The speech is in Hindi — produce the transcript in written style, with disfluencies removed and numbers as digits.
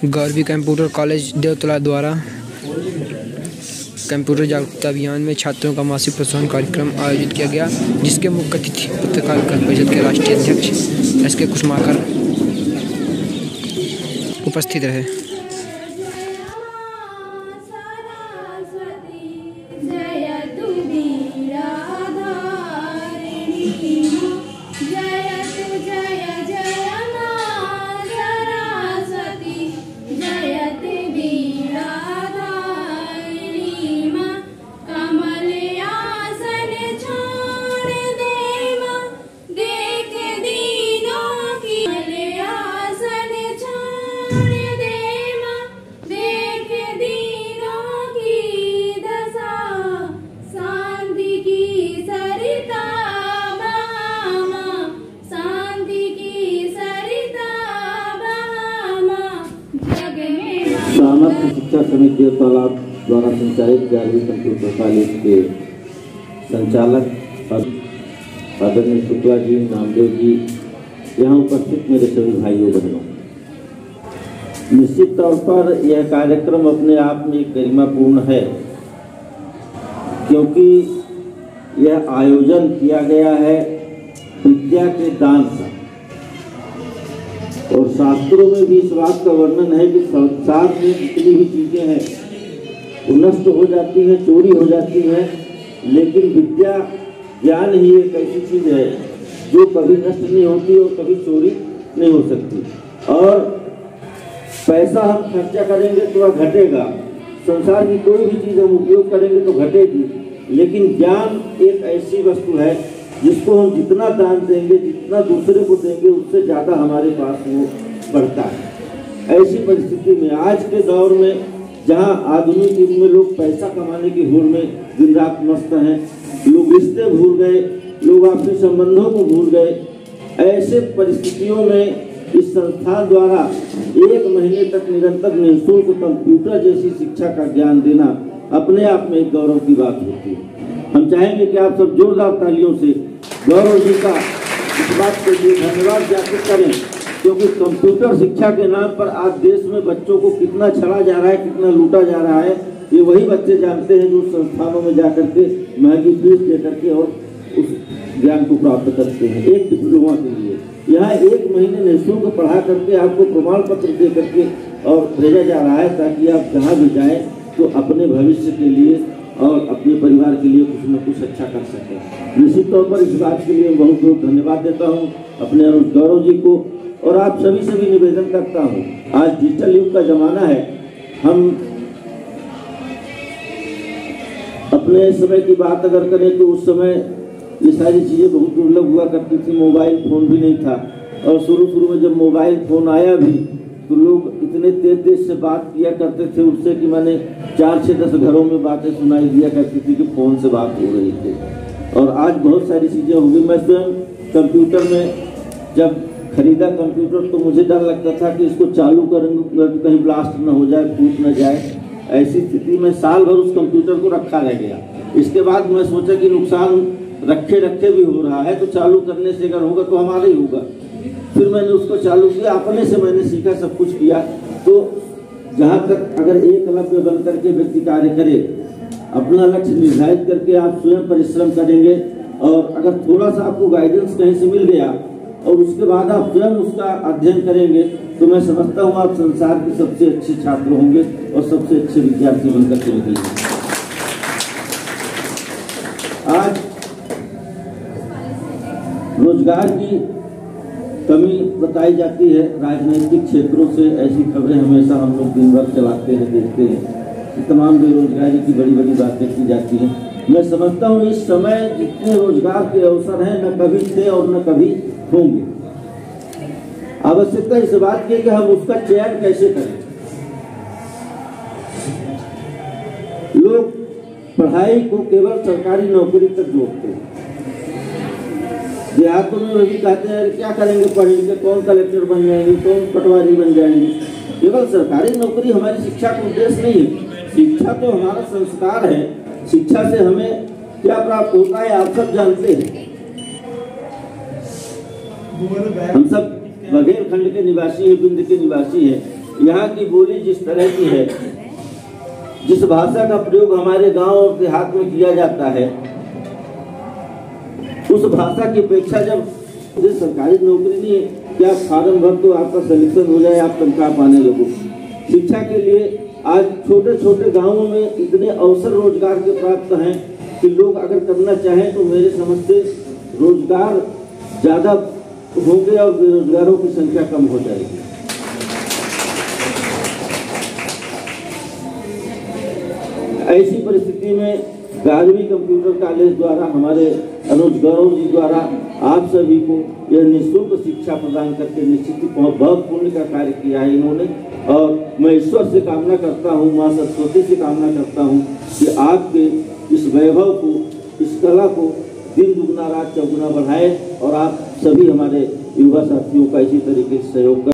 गौरवी कंप्यूटर कॉलेज देवतला द्वारा कंप्यूटर जागरूकता अभियान में छात्रों का मासिक प्रोत्साहन कार्यक्रम आयोजित किया गया, जिसके मुख्य अतिथि पत्रकारिता परिषद के राष्ट्रीय अध्यक्ष एस के कुसुमाकर उपस्थित रहे। शिक्षा समिति तालाब द्वारा संचालित गौरवी कंप्यूटर कॉलेज के संचालक आदरणीय शुक्ला जी, नामदेव जी, यहाँ उपस्थित मेरे सभी भाइयों बहनों, निश्चित तौर पर यह कार्यक्रम अपने आप में गरिमापूर्ण है, क्योंकि यह आयोजन किया गया है विद्या के दान का। और शास्त्रों में भी इस बात का वर्णन है कि संसार में जितनी भी चीजें हैं वो नष्ट हो जाती हैं, चोरी हो जाती हैं, लेकिन विद्या ज्ञान ही एक ऐसी चीज है जो कभी नष्ट नहीं होती और कभी चोरी नहीं हो सकती। और पैसा हम खर्चा करेंगे तो वह घटेगा, संसार की कोई भी चीज हम उपयोग करेंगे तो घटेगी, लेकिन ज्ञान एक ऐसी वस्तु है जिसको हम जितना दान देंगे, जितना दूसरे को देंगे, उससे ज़्यादा हमारे पास वो बढ़ता है। ऐसी परिस्थिति में आज के दौर में जहाँ आधुनिक युग में लोग पैसा कमाने की होड़ में दिन रात मस्त हैं, लोग रिश्ते भूल गए, लोग आपसी संबंधों को भूल गए, ऐसे परिस्थितियों में इस संस्थान द्वारा 1 महीने तक निरंतर निःशुल्क कंप्यूटर जैसी शिक्षा का ज्ञान देना अपने आप में एक गौरव की बात होती है। हम चाहेंगे कि आप सब जोरदार तालियों से गौरव जी का इस बात के लिए धन्यवाद ज्ञापित करें, क्योंकि कंप्यूटर शिक्षा के नाम पर आज देश में बच्चों को कितना छड़ा जा रहा है, कितना लूटा जा रहा है, ये वही बच्चे जानते हैं जो संस्थानों में जाकर के महंगी फीस दे करके और उस ज्ञान को प्राप्त करते हैं। एक डिप्लोमा के लिए यहाँ 1 महीने निःशुल्क पढ़ा करके आपको प्रमाण पत्र दे करके और भेजा जा रहा है, ताकि आप जहाँ भी जाएँ तो अपने भविष्य के लिए और अपने परिवार के लिए कुछ न कुछ अच्छा कर सकें। निश्चित तौर पर इस बात के लिए बहुत बहुत धन्यवाद देता हूँ अपने अनुज गौरव जी को, और आप सभी से भी निवेदन करता हूँ, आज डिजिटल युग का जमाना है। हम अपने समय की बात अगर करें तो उस समय ये सारी चीज़ें बहुत दुर्लभ हुआ करती थी, मोबाइल फ़ोन भी नहीं था, और शुरू में जब मोबाइल फ़ोन आया भी तो लोग इतने तेज से बात किया करते थे उससे कि मैंने 4 से 10 घरों में बातें सुनाई दिया करती थी कि फ़ोन से बात हो रही थी। और आज बहुत सारी चीज़ें हो गई। मैं स्वयं कंप्यूटर में जब खरीदा कंप्यूटर तो मुझे डर लगता था कि इसको चालू करेंगे तो कहीं ब्लास्ट ना हो जाए, फूट ना जाए। ऐसी स्थिति में साल भर उस कंप्यूटर को रखा रह गया। इसके बाद मैं सोचा कि नुकसान रखे भी हो रहा है, तो चालू करने से अगर होगा तो हमारा ही होगा। फिर मैंने उसको चालू किया, अपने से मैंने सीखा, सब कुछ किया। तो जहाँ तक अगर एकलव्य बन करके व्यक्ति कार्य करे, अपना लक्ष्य निर्धारित करके आप स्वयं परिश्रम करेंगे, और अगर थोड़ा सा आपको गाइडेंस कहीं से मिल गया और उसके बाद आप स्वयं उसका अध्ययन करेंगे, तो मैं समझता हूँ आप संसार के सबसे अच्छे छात्र होंगे और सबसे अच्छे विद्यार्थी बनकर के निकलेंगे। आज रोजगार की कमी बताई जाती है, राजनीतिक क्षेत्रों से ऐसी खबरें हमेशा हम लोग दिन भर चलाते हैं, देखते हैं कि तमाम बेरोजगारी की बड़ी बातें की जाती हैं। मैं समझता हूँ इस समय जितने रोजगार के अवसर हैं न कभी थे और न कभी होंगे। आवश्यकता इस बात की है कि हम उसका चयन कैसे करें। लोग पढ़ाई को केवल सरकारी नौकरी तक जोड़ते हैं। देहातों में भी कहते हैं क्या करेंगे पढ़ लिख, कौन कलेक्टर बन जाएंगे, कौन पटवारी बन जाएंगे। केवल सरकारी नौकरी हमारी शिक्षा का उद्देश्य नहीं है। शिक्षा तो हमारा संस्कार है। शिक्षा से हमें क्या प्राप्त होता है आप सब जानते हैं। हम सब बघेल खंड के निवासी हैं, बिंद के निवासी हैं। यहाँ की बोली जिस तरह की है, जिस भाषा का प्रयोग हमारे गांव और देहात में किया जाता है, उस भाषा की अपेक्षा जब सरकारी नौकरी नहीं है कि आप फार्म भर तो आपका सिलेक्शन हो जाए, आप तनख्वाह पाने लगो। शिक्षा के लिए आज छोटे छोटे गांवों में इतने अवसर रोजगार के प्राप्त हैं कि लोग अगर करना चाहें तो मेरे समझ से रोजगार ज़्यादा होंगे और बेरोजगारों की संख्या कम हो जाएगी। ऐसी परिस्थिति में गारवी कंप्यूटर कॉलेज द्वारा हमारे अनुज गौरव जी द्वारा आप सभी को यह निःशुल्क शिक्षा प्रदान करके निश्चित ही बहुत पुण्य का कार्य किया है इन्होंने। और मैं ईश्वर से कामना करता हूँ, माँ सरस्वती से कामना करता हूँ कि आपके इस वैभव को, इस कला को दिन दुगना रात चौगुना बढ़ाए और आप सभी हमारे युवा साथियों का इसी तरीके से सहयोग